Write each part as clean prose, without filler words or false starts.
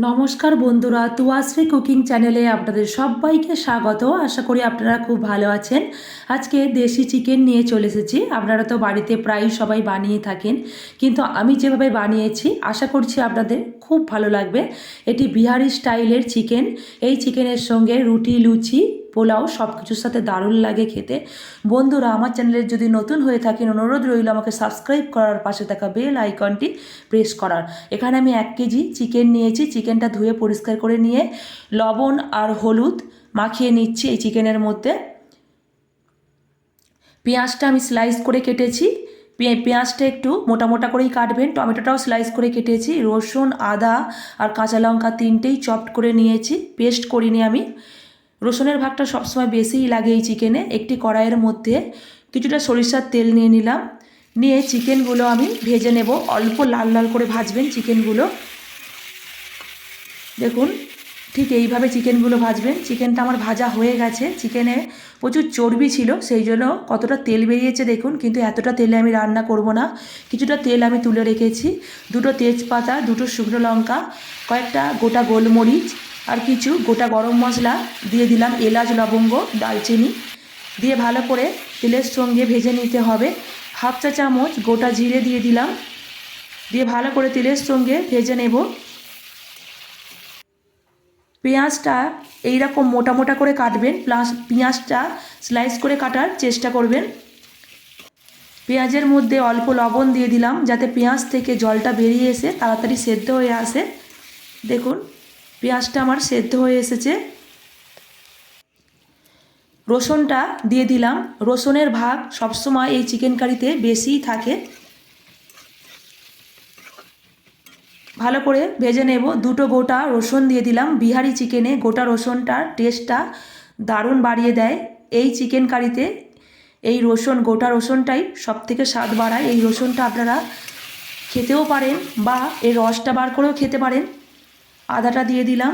নমস্কার বন্ধুরা, তুয়াশ্রী কুকিং চ্যানেলে আপনাদের সবাইকে স্বাগত। আশা করি আপনারা খুব ভালো আছেন। আজকে দেশি চিকেন নিয়ে চলে এসেছি। আপনারা তো বাড়িতে প্রায়ই সবাই বানিয়ে থাকেন, কিন্তু আমি যেভাবে বানিয়েছি আশা করছি আপনাদের খুব ভালো লাগবে। এটি বিহারি স্টাইলের চিকেন। এই চিকেনের সঙ্গে রুটি, লুচি, পোলাও সব কিছুর সাথে দারুণ লাগে খেতে। বন্ধুরা, আমার চ্যানেলে যদি নতুন হয়ে থাকেন অনুরোধ রইল আমাকে সাবস্ক্রাইব করার, পাশে থাকা বেল আইকনটি প্রেস করার। এখানে আমি 1 কেজি চিকেন নিয়েছি। চিকেনটা ধুয়ে পরিষ্কার করে নিয়ে লবণ আর হলুদ মাখিয়ে নিচ্ছি এই চিকেনের মধ্যে। পেঁয়াজটা আমি স্লাইস করে কেটেছি। পেঁয়াজটা একটু মোটা মোটা করেই কাটবেন। টমেটোটাও স্লাইস করে কেটেছি। রসুন, আদা আর কাঁচা লঙ্কা তিনটেই চপড করে নিয়েছি, পেস্ট করিনি আমি। রসুনের ভাগটা সবসময় বেশিই লাগে এই চিকেনে। একটি কড়াইয়ের মধ্যে কিছুটা সরিষার তেল নিয়ে নিলাম। নিয়ে চিকেনগুলো আমি ভেজে নেব। অল্প লাল লাল করে ভাজবেন চিকেনগুলো। দেখুন, ঠিক এইভাবে চিকেনগুলো ভাজবেন। চিকেনটা আমার ভাজা হয়ে গেছে। চিকেনে প্রচুর চর্বি ছিল, সেই জন্য কতটা তেল বেরিয়েছে দেখুন। কিন্তু এতটা তেলে আমি রান্না করব না। কিছুটা তেল আমি তুলে রেখেছি। 2টো তেজপাতা, 2টো শুকনো লঙ্কা, কয়েকটা গোটা গোলমরিচ আর কিছু গোটা গরম মশলা দিয়ে দিলাম, এলাচ, লবঙ্গ, দালচিনি দিয়ে ভালো করে তেলের সঙ্গে ভেজে নিতে হবে। হাফ চা চামচ গোটা জিরে দিয়ে দিলাম, দিয়ে ভালো করে তেলের সঙ্গে ভেজে নেব। পেঁয়াজটা এইরকম মোটা মোটা করে কাটবেন, প্লাস পেঁয়াজটা স্লাইস করে কাটার চেষ্টা করবেন। পেঁয়াজের মধ্যে অল্প লবণ দিয়ে দিলাম, যাতে পেঁয়াজ থেকে জলটা বেরিয়ে এসে তাড়াতাড়ি সেদ্ধ হয়ে আসে। দেখুন, পেঁয়াজটা আমার সেদ্ধ হয়ে এসেছে। রসুনটা দিয়ে দিলাম। রসুনের ভাগ সবসময় এই চিকেন কারিতে বেশিই থাকে। ভালো করে ভেজে নেব। 2টো গোটা রসুন দিয়ে দিলাম। বিহারি চিকেনে গোটা রসুনটার টেস্টটা দারুণ বাড়িয়ে দেয়। এই চিকেন কারিতে এই রসুন, গোটা রসুনটাই সবথেকে স্বাদ বাড়ায়। এই রসুনটা আপনারা খেতেও পারেন বা এর রসটা বার করেও খেতে পারেন। আদাটা দিয়ে দিলাম,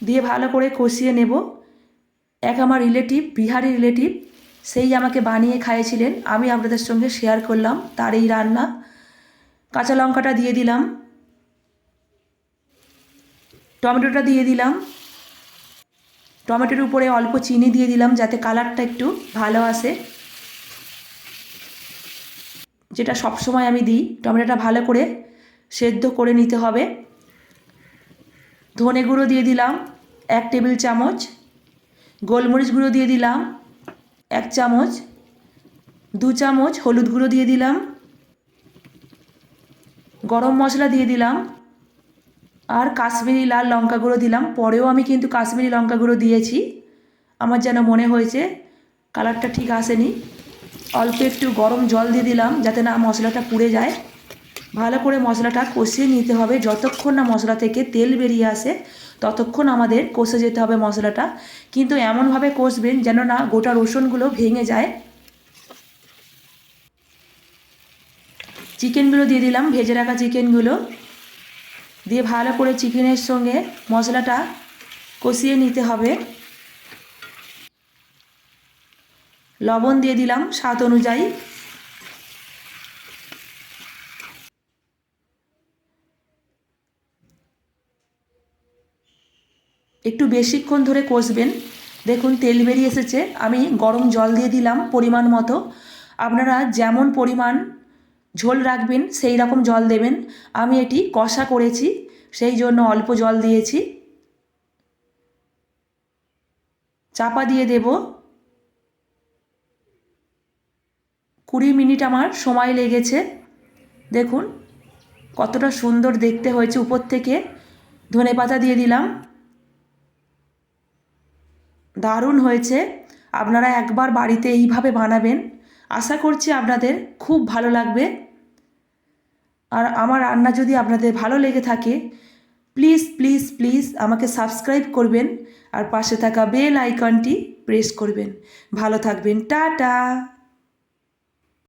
দিয়ে ভালো করে কষিয়ে নেব। আমার রিলেটিভ, বিহারি রিলেটিভ, সেই আমাকে বানিয়ে খাইয়েছিলেন, আমি আপনাদের সঙ্গে শেয়ার করলাম তার এই রান্না। কাঁচা লঙ্কাটা দিয়ে দিলাম, টমেটোটা দিয়ে দিলাম। টমেটোর উপরে অল্প চিনি দিয়ে দিলাম যাতে কালারটা একটু ভালো আসে, যেটা সবসময় আমি দিই। টমেটোটা ভালো করে সেদ্ধ করে নিতে হবে। ধনে গুঁড়ো দিয়ে দিলাম 1 টেবিল চামচ, গোলমরিচ গুঁড়ো দিয়ে দিলাম 1 চামচ, 2 চামচ হলুদ গুঁড়ো দিয়ে দিলাম, গরম মশলা দিয়ে দিলাম, আর কাশ্মীরি লাল লঙ্কা গুঁড়ো দিলাম। পরেও আমি কিন্তু কাশ্মীরি লঙ্কা গুঁড়ো দিয়েছি, আমার যেন মনে হয়েছে কালারটা ঠিক আসেনি। অল্প একটু গরম জল দিয়ে দিলাম যাতে না মশলাটা পুড়ে যায়। ভালো করে মশলাটা কষিয়ে নিতে হবে। যতক্ষণ না মশলা থেকে তেল বেরিয়ে আসে ততক্ষণ আমাদের কষে যেতে হবে মশলাটা। কিন্তু এমনভাবে কষবেন যেন না গোটা রসুনগুলো ভেঙে যায়। চিকেনগুলো দিয়ে দিলাম, ভেজে রাখা চিকেনগুলো দিয়ে ভালো করে চিকেনের সঙ্গে মশলাটা কষিয়ে নিতে হবে। লবণ দিয়ে দিলাম স্বাদ অনুযায়ী। একটু বেশিক্ষণ ধরে কষবেন। দেখুন তেল বেরিয়ে এসেছে। আমি গরম জল দিয়ে দিলাম পরিমাণ মতো। আপনারা যেমন পরিমাণ ঝোল রাখবেন সেই রকম জল দেবেন। আমি এটি কষা করেছি, সেই জন্য অল্প জল দিয়েছি। চাপা দিয়ে দেব। 20 মিনিট আমার সময় লেগেছে। দেখুন কতটা সুন্দর দেখতে হয়েছে। উপর থেকে ধনেপাতা দিয়ে দিলাম, দারুণ হয়েছে। আপনারা একবার বাড়িতে এইভাবে বানাবেন, আশা করছি আপনাদের খুব ভালো লাগবে। আর আমার রান্না যদি আপনাদের ভালো লেগে থাকে প্লিজ প্লিজ প্লিজ আমাকে সাবস্ক্রাইব করবেন আর পাশে থাকা বেল আইকনটি প্রেস করবেন। ভালো থাকবেন, টাটা।